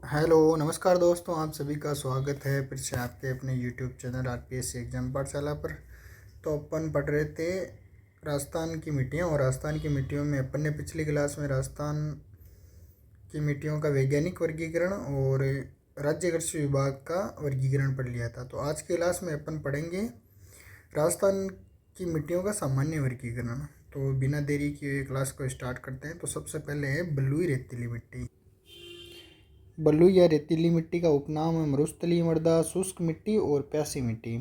Hello नमस्कार दोस्तों, आप सभी का स्वागत है फिर से आपके अपने यूट्यूब चैनल आरपीएससी एग्जाम पाठशाला पर। तो अपन पढ़ रहे थे राजस्थान की मिट्टियाँ, और राजस्थान की मिट्टियों में अपन ने पिछली क्लास में राजस्थान की मिट्टियों का वैज्ञानिक वर्गीकरण और राज्य कृषि विभाग का वर्गीकरण पढ़ लिया था। तो आज की क्लास में अपन पढ़ेंगे राजस्थान की मिट्टियों का सामान्य वर्गीकरण। तो बिना देरी किए क्लास को स्टार्ट करते हैं। तो सबसे पहले है बलुई रेतीली मिट्टी। बलुई या रेतीली मिट्टी का उपनाम है मरुस्थलीय मृदा, शुष्क मिट्टी और प्यासी मिट्टी।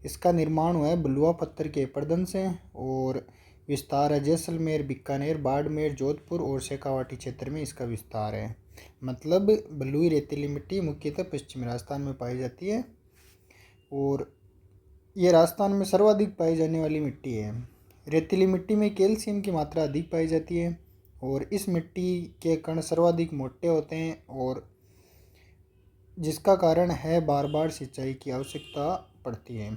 इसका निर्माण हुआ है बलुआ पत्थर के अपरदन से, और विस्तार है जैसलमेर, बीकानेर, बाड़मेर, जोधपुर और शेखावाटी क्षेत्र में इसका विस्तार है। मतलब बलुई रेतीली मिट्टी मुख्यतः पश्चिमी राजस्थान में पाई जाती है, और ये राजस्थान में सर्वाधिक पाई जाने वाली मिट्टी है। रेतीली मिट्टी में कैल्शियम की मात्रा अधिक पाई जाती है, और इस मिट्टी के कण सर्वाधिक मोटे होते हैं, और जिसका कारण है बार बार सिंचाई की आवश्यकता पड़ती है।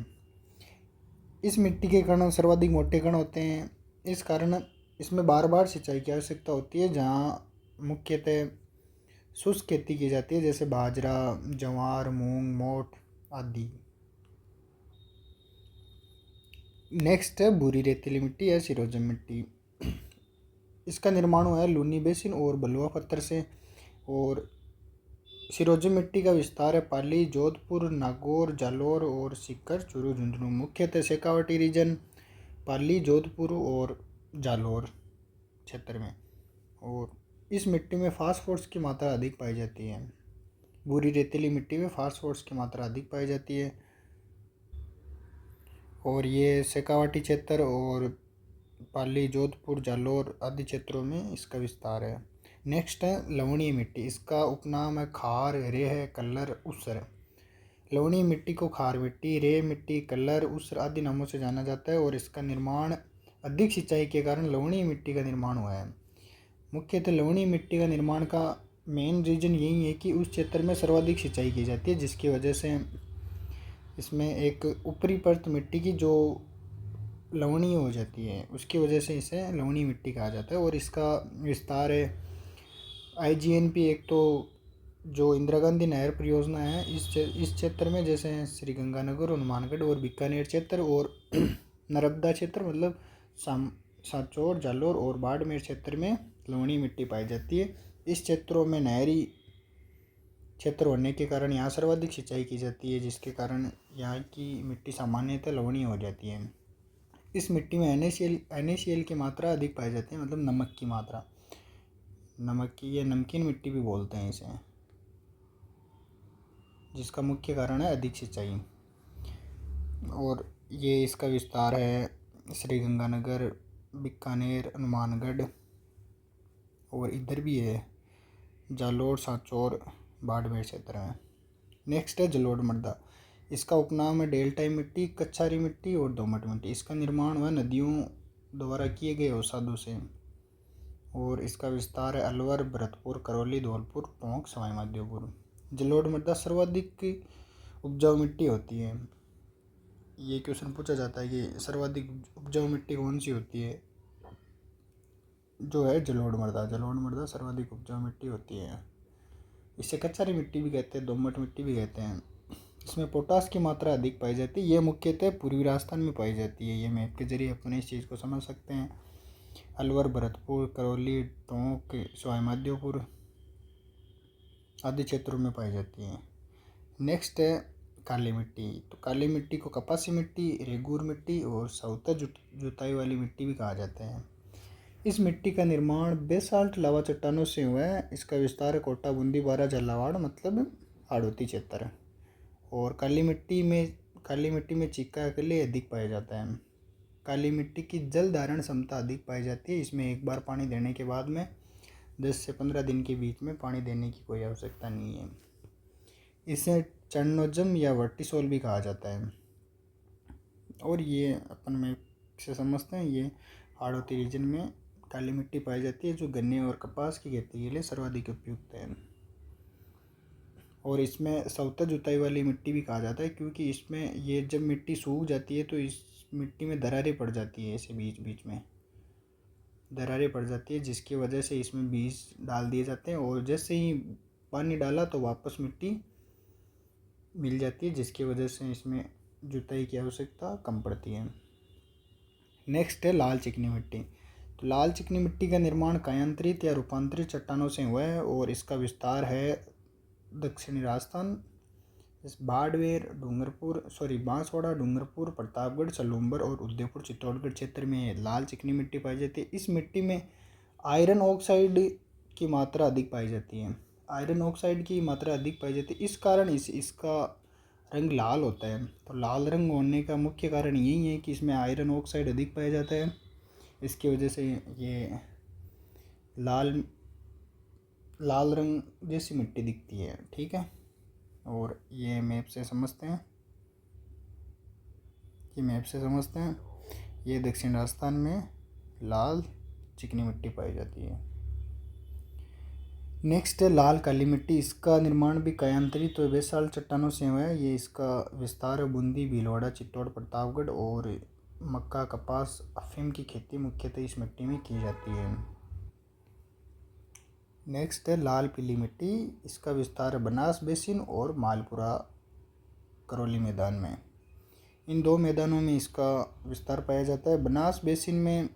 इस मिट्टी के कण सर्वाधिक मोटे कण होते हैं, इस कारण इसमें बार बार सिंचाई की आवश्यकता होती है। जहाँ मुख्यतः शुष्क खेती की जाती है, जैसे बाजरा, ज्वार, मूंग, मोठ आदि। नेक्स्ट है भूरी रेतीली मिट्टी या सिरोजम मिट्टी। इसका निर्माण हुआ है लूनी बेसिन और बलुआ पत्थर से, और सिरोजम मिट्टी का विस्तार है पाली, जोधपुर, नागौर, जालोर और सीकर, चूरू, झुंझुनू। मुख्यतः शेखावाटी रीजन, पाली, जोधपुर और जालोर क्षेत्र में। और इस मिट्टी में फास्फोरस की मात्रा अधिक पाई जाती है। भूरी रेतीली मिट्टी में फास्फोरस की मात्रा अधिक पाई जाती है, और ये शेखावाटी क्षेत्र और पाली, जोधपुर, जालोर आदि क्षेत्रों में इसका विस्तार है। नेक्स्ट है लवणीय मिट्टी। इसका उपनाम है खार, रेह, कल्लर, उसर। लवणीय मिट्टी को खार मिट्टी, रेह मिट्टी, कल्लर, उसर आदि नामों से जाना जाता है, और इसका निर्माण अधिक सिंचाई के कारण लवणीय मिट्टी का निर्माण हुआ है। मुख्यतः लवणीय मिट्टी का निर्माण का मेन रीजन यही है कि उस क्षेत्र में सर्वाधिक सिंचाई की जाती है, जिसकी वजह से इसमें एक ऊपरी परत मिट्टी की जो लवणीय हो जाती है, उसकी वजह से इसे लवणीय मिट्टी कहा जाता है। और इसका विस्तार है आईजीएनपी, एक तो जो इंदिरा गांधी नहर परियोजना है इस क्षेत्र में, जैसे श्रीगंगानगर, हनुमानगढ़ और बीकानेर क्षेत्र, और नर्मदा क्षेत्र मतलब सांचौर, जालोर और बाड़मेर क्षेत्र में लवणीय मिट्टी पाई जाती है। इस क्षेत्रों में नहरी क्षेत्र होने के कारण यहाँ सर्वाधिक सिंचाई की जाती है, जिसके कारण यहाँ की मिट्टी सामान्यतः लवणीय हो जाती है। इस मिट्टी में NaCl की मात्रा अधिक पाई जाती है, मतलब नमक की मात्रा। नमक की, ये नमकीन मिट्टी भी बोलते हैं इसे, जिसका मुख्य कारण है अधिक सिंचाई। और ये इसका विस्तार है श्रीगंगानगर, बीकानेर, हनुमानगढ़, और इधर भी है जालोर, सांचौर, बाड़मेर क्षेत्र में। नेक्स्ट है जलोढ़ मृदा। इसका उपनाम है डेल्टाई मिट्टी, कच्छारी मिट्टी और दोमट मिट्टी। इसका निर्माण हुआ नदियों द्वारा किए गए अवसादों से, और इसका विस्तार है अलवर, भरतपुर, करौली, धौलपुर, टोंक, सवाई माधोपुर। जलोढ़ मृदा सर्वाधिक उपजाऊ मिट्टी होती है। ये क्वेश्चन पूछा जाता है कि सर्वाधिक उपजाऊ मिट्टी कौन सी होती है, जो है जलोढ़ मृदा। जलोढ़ मृदा सर्वाधिक उपजाऊ मिट्टी होती है। इसे कच्छारी मिट्टी भी कहते हैं, दोमट मिट्टी भी कहते हैं। इसमें पोटास की मात्रा अधिक पाई जाती है। ये मुख्यतः पूर्वी राजस्थान में पाई जाती है। ये मैप के जरिए अपन इस चीज़ को समझ सकते हैं। अलवर, भरतपुर, करौली, टोंक, सवाई माधोपुर आदि क्षेत्रों में पाई जाती है। नेक्स्ट है काली मिट्टी। तो काली मिट्टी को कपासी मिट्टी, रेगूर मिट्टी और सौता जुताई वाली मिट्टी भी कहा जाता है। इस मिट्टी का निर्माण बेसाल्ट लावा चट्टानों से हुआ है। इसका विस्तार है कोटा, बूंदी, बारा, झालावाड़ मतलब हाड़ौती क्षेत्र। और काली मिट्टी में चिक्का के अधिक पाया जाता है। काली मिट्टी की जल धारण क्षमता अधिक पाई जाती है। इसमें एक बार पानी देने के बाद में 10 से 15 दिन के बीच में पानी देने की कोई आवश्यकता नहीं है। इसे चर्नोजम या वर्टिसोल भी कहा जाता है। और ये अपन में से समझते हैं, ये हाड़ौती रीजन में काली मिट्टी पाई जाती है, जो गन्ने और कपास की खेती के लिए सर्वाधिक उपयुक्त है। और इसमें सौता जुताई वाली मिट्टी भी कहा जाता है, क्योंकि इसमें ये जब मिट्टी सूख जाती है तो इस मिट्टी में दरारें पड़ जाती है। ऐसे बीच बीच में दरारें पड़ जाती है, जिसकी वजह से इसमें बीज डाल दिए जाते हैं, और जैसे ही पानी डाला तो वापस मिट्टी मिल जाती है, जिसकी वजह से इसमें जुताई की आवश्यकता कम पड़ती है। नेक्स्ट है लाल चिकनी मिट्टी। तो लाल चिकनी मिट्टी का निर्माण कायांतरित या रूपांतरित चट्टानों से हुआ है और इसका विस्तार है दक्षिणी राजस्थान, बाड़मेर, बांसवाड़ा, डूंगरपुर, प्रतापगढ़, सलूंबर और उदयपुर चित्तौड़गढ़ क्षेत्र में लाल चिकनी मिट्टी पाई जाती है। इस मिट्टी में आयरन ऑक्साइड की मात्रा अधिक पाई जाती है। आयरन ऑक्साइड की मात्रा अधिक पाई जाती है, इस कारण इसका रंग लाल होता है। तो लाल रंग होने का मुख्य कारण यही है कि इसमें आयरन ऑक्साइड अधिक पाया जाता है, इसकी वजह से ये लाल रंग जैसी मिट्टी दिखती है। ठीक है, और ये मैप से समझते हैं, ये दक्षिण राजस्थान में लाल चिकनी मिट्टी पाई जाती है। नेक्स्ट है लाल काली मिट्टी। इसका निर्माण भी कायांतरित व बेसाल चट्टानों से हुआ है। ये इसका विस्तार बूंदी, भीलवाड़ा, चित्तौड़, प्रतापगढ़ और मक्का, कपास, अफीम की खेती मुख्यतः इस मिट्टी में की जाती है। नेक्स्ट है लाल पीली मिट्टी। इसका विस्तार है बनास बेसिन और मालपुरा करौली मैदान में। इन दो मैदानों में इसका विस्तार पाया जाता है। बनास बेसिन में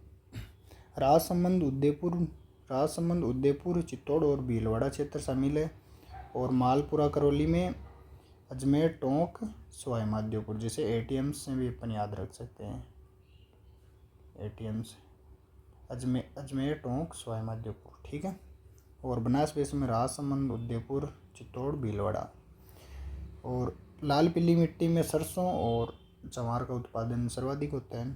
राजसमंद, उदयपुर, चित्तौड़ और भीलवाड़ा क्षेत्र शामिल है और मालपुरा करौली में अजमेर, टोंक, सवाई माधोपुर, जैसे ATMs से भी अपन याद रख सकते हैं। ATMs अजमेर, टोंक, सवाई माधोपुर। ठीक है, और बनास बेसिन में राजसमंद, उदयपुर, चित्तौड़, भीलवाड़ा। और लाल पीली मिट्टी में सरसों और जवार का उत्पादन सर्वाधिक होता है।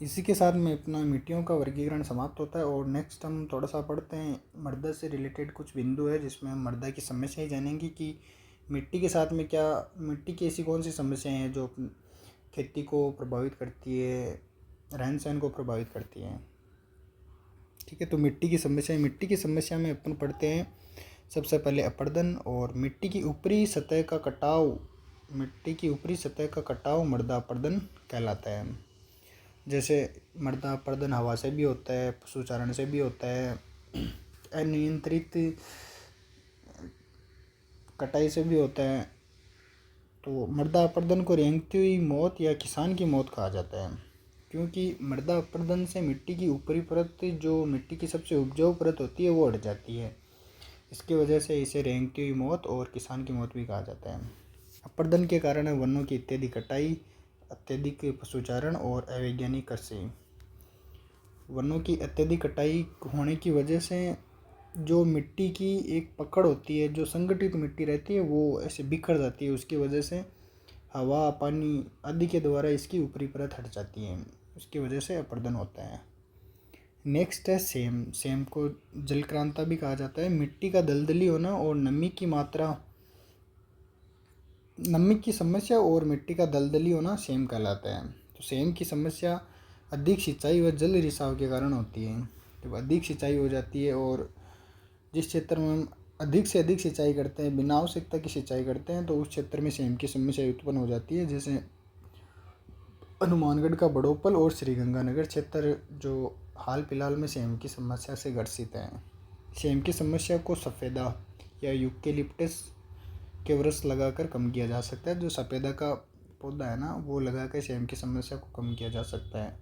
इसी के साथ में अपना मिट्टियों का वर्गीकरण समाप्त होता है और नेक्स्ट हम थोड़ा सा पढ़ते हैं मृदा से रिलेटेड कुछ बिंदु है, जिसमें हम मृदा की समस्याएं जानेंगे कि मिट्टी के साथ में मिट्टी की ऐसी कौन सी समस्याएं हैं जो खेती को प्रभावित करती है, रहन सहन को प्रभावित करती है। ठीक है, तो मिट्टी की समस्या में अपन पढ़ते हैं सबसे पहले अपरदन और मिट्टी की ऊपरी सतह का कटाव मृदा अपरदन कहलाता है। जैसे मृदा अपरदन हवा से भी होता है, पशुचारण से भी होता है, अनियंत्रित कटाई से भी होता है। तो मृदा अपरदन को रेंगती हुई मौत या किसान की मौत कहा जाता है, क्योंकि मृदा अपरदन से मिट्टी की ऊपरी परत, जो मिट्टी की सबसे उपजाऊ परत होती है, वो हट जाती है। इसकी वजह से इसे रेंगती हुई मौत और किसान की मौत भी कहा जाता है। अपरदन के कारण वनों की इत्यादि कटाई, अत्यधिक पशुचारण और अवैज्ञानिक कृषि। वनों की अत्यधिक कटाई होने की वजह से जो मिट्टी की एक पकड़ होती है, जो संगठित मिट्टी रहती है, वो ऐसे बिखर जाती है। उसकी वजह से हवा, पानी आदि के द्वारा इसकी ऊपरी परत हट जाती है, उसकी वजह से अपरदन होता है। नेक्स्ट है सेम को जलक्रांता भी कहा जाता है। मिट्टी का दलदली होना और नमी की समस्या और मिट्टी का दलदली होना सेम कहलाता है। तो सेम की समस्या अधिक सिंचाई व जल रिसाव के कारण होती है। जब अधिक सिंचाई हो जाती है और जिस क्षेत्र में हम अधिक से अधिक सिंचाई करते हैं, बिना आवश्यकता की सिंचाई करते हैं, तो उस क्षेत्र में सेम की समस्या उत्पन्न हो जाती है। जैसे हनुमानगढ़ का बड़ोपल और श्रीगंगानगर क्षेत्र जो हाल फिलहाल में सेम की समस्या से ग्रसित हैं। सेम की समस्या को सफ़ेदा या यूकेलिप्टस के वृक्ष लगाकर कम किया जा सकता है। जो सफ़ेदा का पौधा है ना, वो लगाकर सेम की समस्या को कम किया जा सकता है,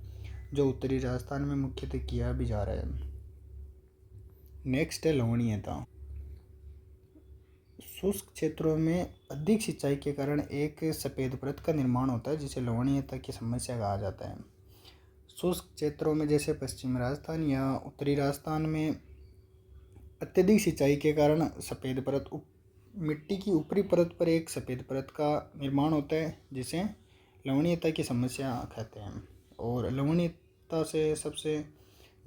जो उत्तरी राजस्थान में मुख्यतः किया भी जा रहा है। नेक्स्ट है लवणीयता। शुष्क क्षेत्रों में अधिक सिंचाई के कारण एक सफ़ेद परत का निर्माण होता है, जिसे लवणीयता की समस्या कहा जाता है। शुष्क क्षेत्रों में जैसे पश्चिम राजस्थान या उत्तरी राजस्थान में अत्यधिक सिंचाई के कारण सफ़ेद परत, मिट्टी की ऊपरी परत पर एक सफ़ेद परत का निर्माण होता है, जिसे लवणीयता की समस्या कहते हैं। और लवणीयता से सबसे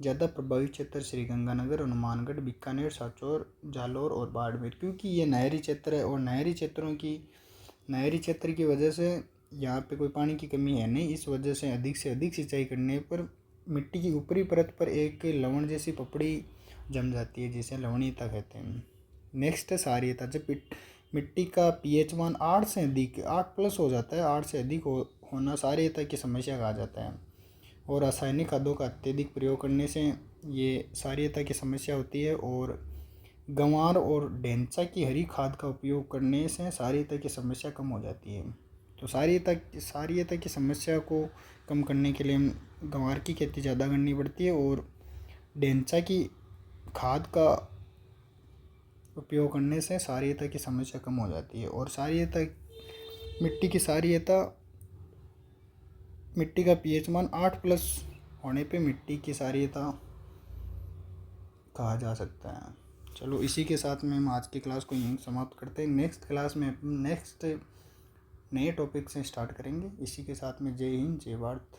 ज़्यादा प्रभावित क्षेत्र श्रीगंगानगर, हनुमानगढ़, बीकानेर, सांचौर, जालौर और बाड़मेर, क्योंकि ये नहरी क्षेत्र है और नहरी क्षेत्र की वजह से यहाँ पे कोई पानी की कमी है नहीं। इस वजह से अधिक सिंचाई करने पर मिट्टी की ऊपरी परत पर एक लवण जैसी पपड़ी जम जाती है, जिसे लवणीयता कहते हैं। नेक्स्ट है क्षारीयता। जब मिट्टी का pH मान 8+ हो जाता है, 8 से अधिक होना क्षारीयता की समस्या कहा जाता है। और रासायनिक खादों का अत्यधिक प्रयोग करने से ये क्षारीयता की समस्या होती है। और गंवार और ढेंचा की हरी खाद का उपयोग करने से क्षारीयता की समस्या कम हो जाती है। तो क्षारीयता की समस्या को कम करने के लिए हम गंवार की खेती ज़्यादा करनी पड़ती है और ढेंचा की खाद का उपयोग करने से क्षारीयता की समस्या कम हो जाती है। और क्षारीयता, मिट्टी की क्षारीयता, मिट्टी का पीएच मान 8+ होने पे मिट्टी की क्षारीयता कहा जा सकता है। चलो इसी के साथ में हम आज की क्लास को यहीं समाप्त करते हैं। नेक्स्ट क्लास में नेक्स्ट नए टॉपिक से स्टार्ट करेंगे। इसी के साथ में जय हिंद, जय भारत।